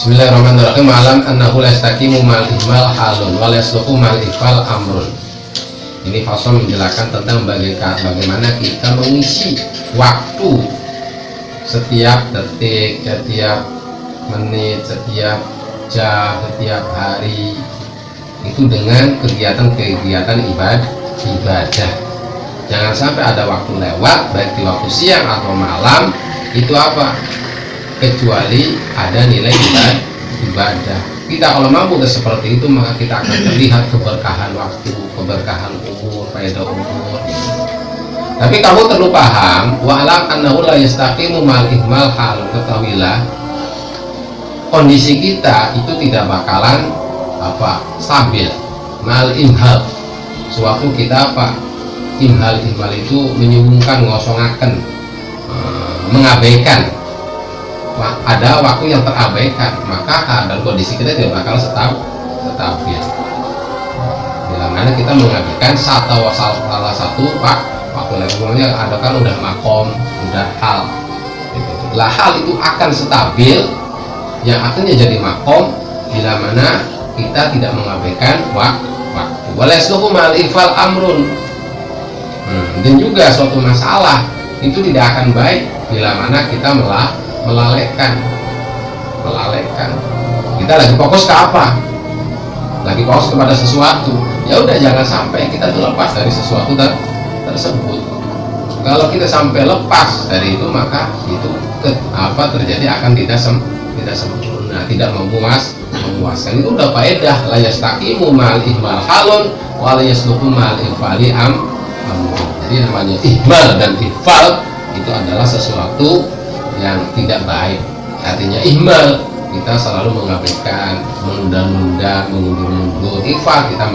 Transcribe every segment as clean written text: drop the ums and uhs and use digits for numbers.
Bismillahirrahmanirrahim. Alam annahu la yastaqimu mal ihmal halun wa la yasluqu mal ihfal amrun. Ini fasal menjelaskan tentang bagaimana kita mengisi waktu setiap detik, setiap menit, setiap jam, setiap hari itu dengan kegiatan-kegiatan ibadah. Jangan sampai ada waktu lewat baik di waktu siang atau malam itu apa? Kecuali ada nilai ibadah. Kita kalau mampu seperti itu maka kita akan terlihat keberkahan waktu, keberkahan umur, faedah umur. Tapi kamu perlu paham, wa'lam annahu la yastaqimu mal ihmal hal. Ketahuilah kondisi kita itu tidak bakalan stabil. Mal imhal, suatu kita imhal itu menyungkan, ngosongaken, mengabaikan. Ada waktu yang terabaikan, maka keadaan kondisi kita tidak bakal stabil. Bila mana kita mengabaikan salah satu waktu levelnya ada kan udah makom, udah hal. Lah hal itu akan stabil, yang akhirnya jadi makom bila mana kita tidak mengabaikan waktu. Walayasluhu mal ifal amrun. Dan juga suatu masalah itu tidak akan baik bila mana kita melalaikan. Kita lagi fokus ke apa? Lagi fokus kepada sesuatu. Ya udah, jangan sampai kita terlepas dari sesuatu tersebut. Kalau kita sampai lepas dari itu, maka itu terjadi akan tidak sempurna, tidak memuaskan. Itu udah faedah la yastaqimu mal ihmal halun wa la yasluqu mal ifali amrun. Jadi namanya ihmal dan ifal itu adalah sesuatu yang tidak baik. Artinya ihmal, kita selalu mengabaikan, menunda-nunda, mengundur-undur. Ifal, kita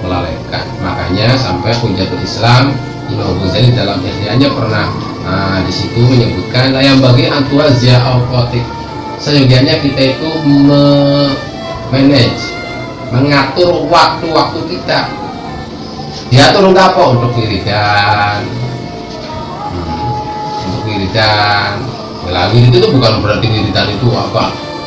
melalaikan. Makanya sampai Hujatul Islam Imam Ghazali dalam Ihya'nya pernah di situ menyebutkan yang bagi antuazia auqatik, seyogianya kita itu mengatur waktu-waktu kita. Diatur untuk apa? Untuk wiridan. Wirid itu bukan berarti wiridan itu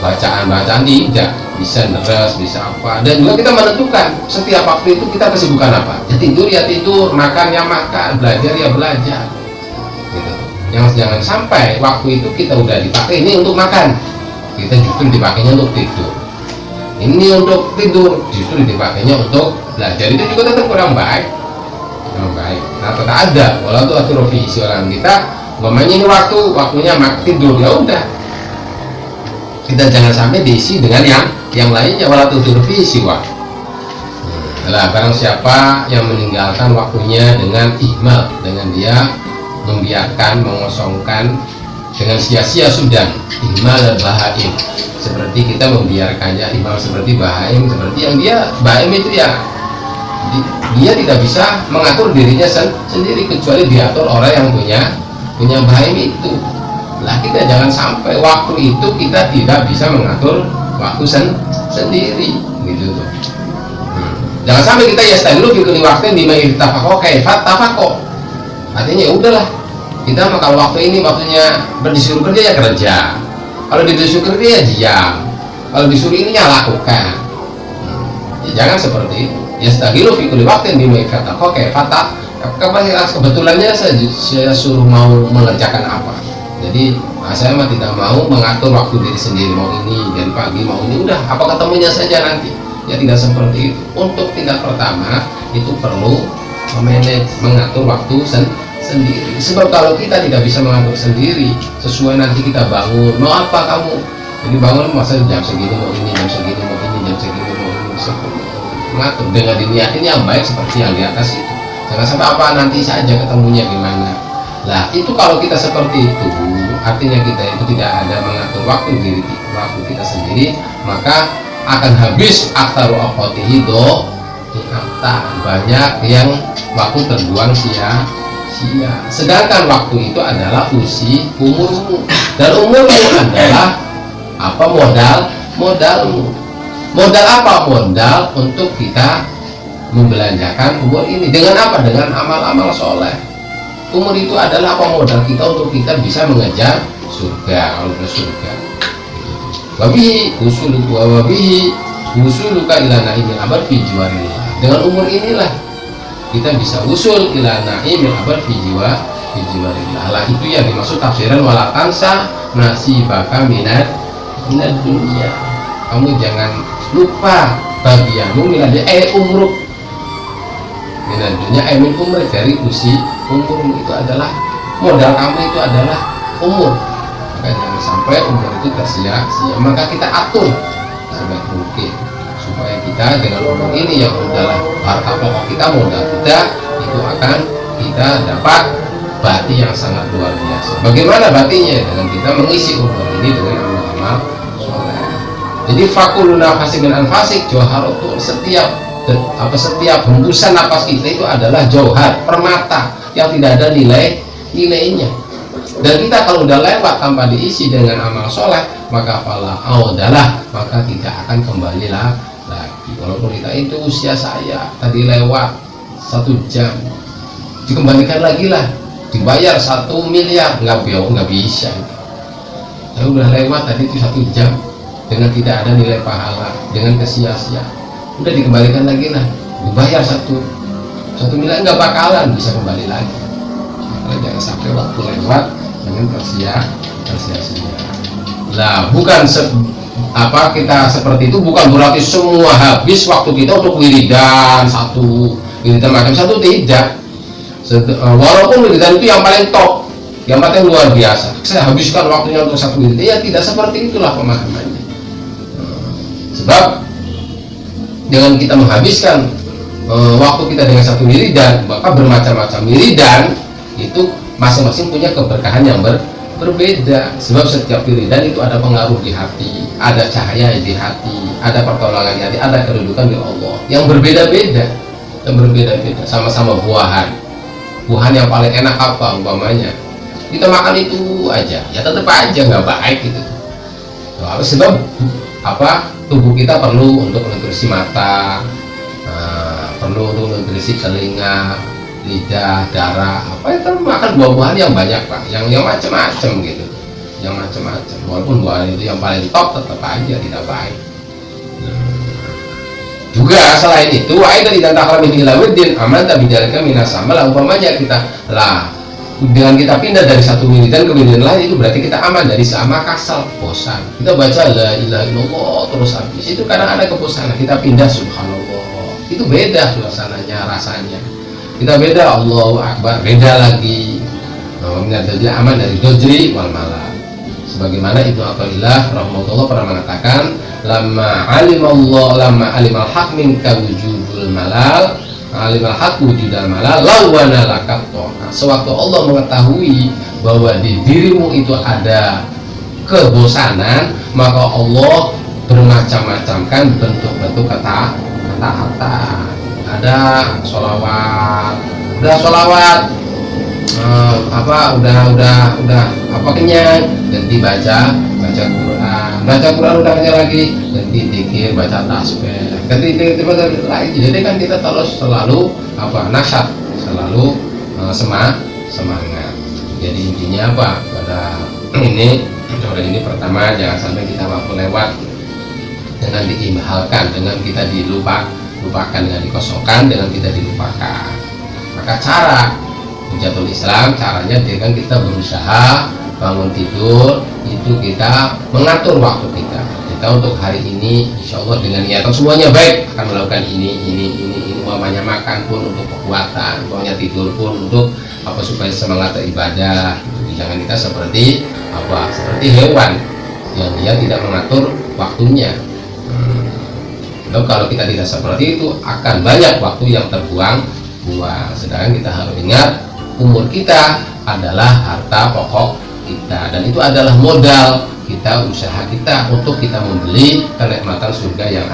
bacaan tidak, bisa deres, bisa apa. Dan juga kita menentukan setiap waktu itu kita kesibukan apa. Ya tidur, makan ya makan, belajar ya belajar. Gitu. Jangan sampai waktu itu kita udah dipakai ini untuk makan, kita justru dipakainya untuk tidur. Ini untuk tidur, justru dipakainya untuk belajar. Itu juga tetap kurang baik. Nah, tetap ada walau atur visi orang kita. Ini waktunya tidur, ya udah. Kita jangan sampai diisi dengan yang lainnya, walau tidur visi barang siapa yang meninggalkan waktunya dengan ihmal, dengan dia membiarkan, mengosongkan, dengan sia-sia sudah ihmal dan bahaim. Seperti kita membiarkannya ihmal seperti bahaim, seperti yang dia bahaim itu ya dia tidak bisa mengatur dirinya sendiri kecuali diatur orang yang punya bahaim itu. Lah kita jangan sampai waktu itu kita tidak bisa mengatur waktu sendiri gitu tuh. Jangan sampai kita yastaghlu fi kulli waqtin bima ittafaqo kaifat tafaqo. Artinya ya udahlah, kita kalau waktu ini waktunya disuruh kerja ya kerja, kalau disuruh kerja ya diam, kalau disuruh ini ya lakukan. Ya jangan seperti itu. Yastaghlu fi kulli waqtin bima ittafaqo kaifat kebetulannya saya suruh mau mengerjakan apa, jadi saya mah tidak mau mengatur waktu diri sendiri, mau ini dari pagi mau ini, udah apa ketemunya saja nanti. Ya tidak seperti itu. Untuk tingkat pertama itu perlu mengatur waktu sendiri. Sebab kalau kita tidak bisa mengatur sendiri sesuai nanti kita bangun mau apa kamu, jadi bangun masa jam segini mau ini, jam segini mau ini, jam segini mau ini, seperti itu. Mengatur dengan diniatin yang baik seperti yang di atas itu. Jangan sampai apa nanti saja ketemunya gimana. Lah itu kalau kita seperti itu, artinya kita itu tidak ada mengatur waktu kita sendiri, maka akan habis aktaru aqotihi banyak yang waktu terbuang sia-sia. Sedangkan waktu itu adalah usi umurmu, dan umurmu adalah modalmu. Modal apa? Modal untuk kita membelanjakan umur ini dengan apa? Dengan amal-amal soleh. Umur itu adalah apa? Modal kita untuk kita bisa mengejar surga, kalau ke surga. wabihi usuluka ila naimil abad fi jiwarillah. Dengan umur inilah kita bisa usul ila naimil abad fi jiwarillah. Lah itu yang dimaksud tafsiran wala tansa nasibaka minad dunia. Kamu jangan lupa bagianmu minad umruk. Minad dunia min umur, dari umurmu itu adalah modal kamu, itu adalah umur. Maka jangan sampai umur itu tersia-sia. Maka kita atur sebaik mungkin supaya kita dengan umur ini yang adalah harta pokok kita, modal kita, itu akan kita dapat bakti yang sangat luar biasa. Bagaimana baktinya? Dengan kita mengisi umur ini dengan amal-amal soleh. Jadi fakuluna fasik dan anfasik jauharatul, setiap hembusan napas kita itu adalah jauhar, permata yang tidak ada nilainya. Dan kita kalau udah lewat tanpa diisi dengan amal soleh, maka fala audalah, maka tidak akan kembali lagi. Walaupun kita itu usia saya tadi lewat 1 jam, dikembalikan lagi lah, dibayar 1 miliar, nggak bisa. Saya udah lewat tadi itu 1 jam dengan tidak ada nilai pahala, dengan kesia-sia, udah dikembalikan lagi lah, dibayar 1 miliar, nggak bakalan bisa kembali lagi. Makanya jangan sampai waktu lewat dengan tersia-sia. Lah bukan kita seperti itu, bukan berarti semua habis waktu kita untuk wiridan macam satu, tidak. Walaupun wiridan itu yang paling top, yang paling luar biasa, saya habiskan waktunya untuk 1 wiridan, ya tidak seperti itulah pemahamannya. Sebab dengan kita menghabiskan waktu kita dengan 1 wiridan, maka bermacam-macam wiridan itu masing-masing punya keberkahan yang berbeda. Sebab setiap wiridan itu ada pengaruh di hati, ada cahaya di hati, ada pertolongan di hati, ada kedudukan di Allah yang berbeda-beda. Sama-sama buahan yang paling enak apa umpamanya kita makan itu aja, ya tetap aja nggak baik gitu. Sebab tubuh kita perlu untuk nutrisi mata, perlu untuk nutrisi telinga, lidah, darah, itu makan buah-buahan yang banyak Pak, yang macam-macam gitu, yang macam-macam. Walaupun buah itu yang paling top, tetap aja tidak baik. Juga selain itu, dan tidak takramin ilawidin aman tapi jalankan minasamal. Umpamanya kita dengan kita pindah dari 1 wiridan ke wiridan lain, itu berarti kita aman dari sama kasal, bosan. Kita baca la ilaha illallah terus habis itu kadang ada kebosanan, kita pindah subhanallah, itu beda suasananya, rasanya. Kita beda Allahu Akbar, beda lagi. Jadi aman dari dojri wal malal. Sebagaimana Ibnu Athaillah rahimahullah pernah mengatakan, lamma alimal haq minka wujudul malal, alimal haq wujudul malal, lawana lakat toha. Sewaktu Allah mengetahui bahwa di dirimu itu ada kebosanan, maka Allah bermacam-macamkan bentuk-bentuk kata-kata. Ada sholawat, udah kenyang, ganti baca Quran udah kenyang lagi, ganti zikir, baca tasbih, ganti lagi. Jadi kan kita terus selalu nasyat, selalu semangat. Jadi intinya pada sore ini pertama, jangan sampai kita waktu lewat dengan diimhalkan, dengan kita lupakan, dengan dikosongkan, dengan tidak dilupakan. Maka cara Hujatul Islam, caranya dengan kita berusaha bangun tidur itu kita mengatur waktu kita untuk hari ini, insya Allah dengan niatan semuanya baik, akan melakukan ini umpamanya makan pun untuk kekuatan, umpamanya tidur pun untuk supaya semangat ibadah. Jangan kita seperti hewan yang dia tidak mengatur waktunya. Kalau kita tidak seperti itu, akan banyak waktu yang terbuang. Sedangkan kita harus ingat, umur kita adalah harta pokok kita, dan itu adalah modal kita, usaha kita untuk kita membeli kenikmatan surga yang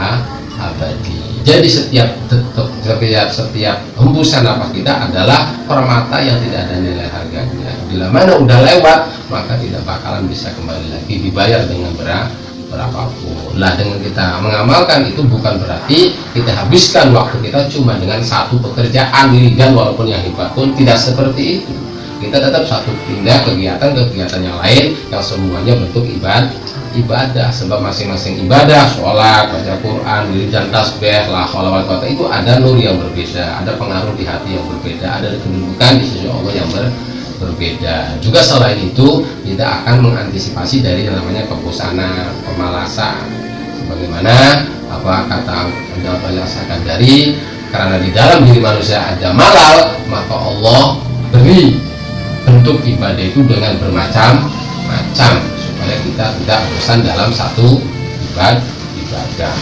abadi. Jadi setiap hembusan nafas kita adalah permata yang tidak ada nilai harganya. Bila mana udah lewat, maka tidak bakalan bisa kembali lagi dibayar dengan berapapun. Dengan kita mengamalkan itu bukan berarti kita habiskan waktu kita cuma dengan satu pekerjaan wiridan, walaupun yang hebat pun tidak seperti itu. Kita tetap pindah kegiatan yang lain yang semuanya bentuk ibadah. ibadah, sebab masing-masing ibadah, sholat, baca Quran, wiridan tasbih, la haula wala quwata, itu ada nur yang berbeda, ada pengaruh di hati yang berbeda, ada kedudukan di sisi Allah yang berbeda. Juga selain itu kita akan mengantisipasi dari yang namanya kebosanan, pemalasan. Sebagaimana apa kata Allah Sakandari, karena di dalam diri manusia ada malal, maka Allah beri bentuk ibadah itu dengan bermacam-macam supaya kita tidak bosan dalam satu ibadah.